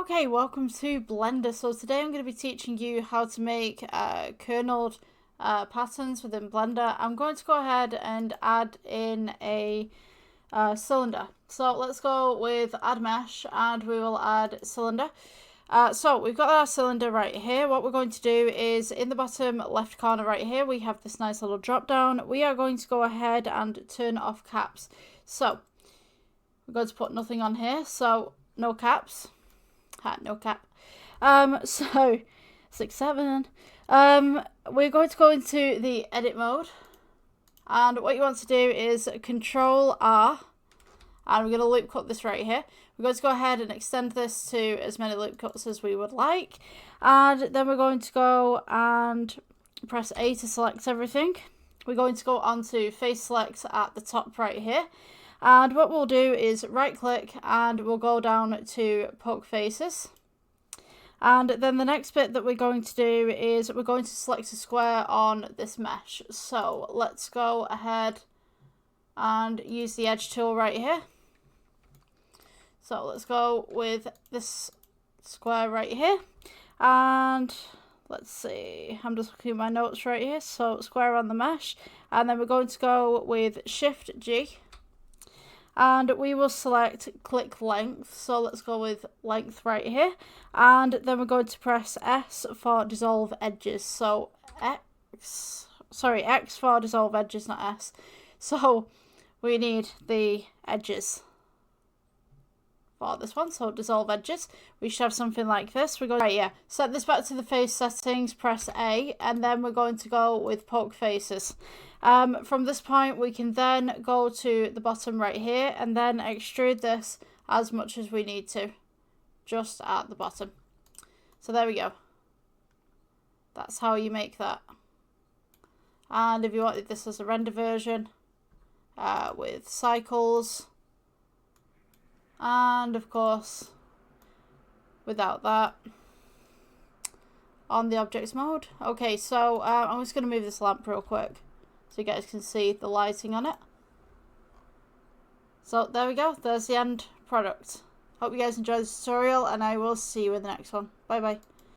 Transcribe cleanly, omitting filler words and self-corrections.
Okay, welcome to Blender. So today I'm going to be teaching you how to make kerneled patterns within Blender. I'm going to go ahead and add in a cylinder. So let's go with add mesh and we will add cylinder. So we've got our cylinder right here. What we're going to do is in the bottom left corner right here, we have this nice little drop down. We are going to go ahead and turn off caps. So we're going to put nothing on here. So no caps. No cap. So 6, 7. We're going to go into the edit mode, and what you want to do is Control R, and we're going to loop cut this right here. We're going to go ahead and extend this to as many loop cuts as we would like, and then we're going to go and press A to select everything. We're going to go onto face select at the top right here. And what we'll do is right click and we'll go down to poke faces. And then the next bit that we're going to do is we're going to select a square on this mesh. So let's go ahead and use the edge tool right here. So let's go with this square right here. And let's see, I'm just looking at my notes right here. So square on the mesh. And then we're going to go with Shift G. And we will select click length, so let's go with length right here, and then we're going to press S for dissolve edges, so X for dissolve edges, not S. So we need the edges for this one, so dissolve edges. We should have something like this. We're going to set this back to the face settings, press A, and then we're going to go with poke faces. From this point we can then go to the bottom right here and then extrude this as much as we need to, just at the bottom. So there we go. That's how you make that. And if you wanted this as a render version with cycles, and of course without that on the objects mode. Okay, so I'm just going to move this lamp real quick so you guys can see the lighting on it. So there we go, there's the end product. Hope you guys enjoyed the tutorial and I will see you in the next one. Bye bye.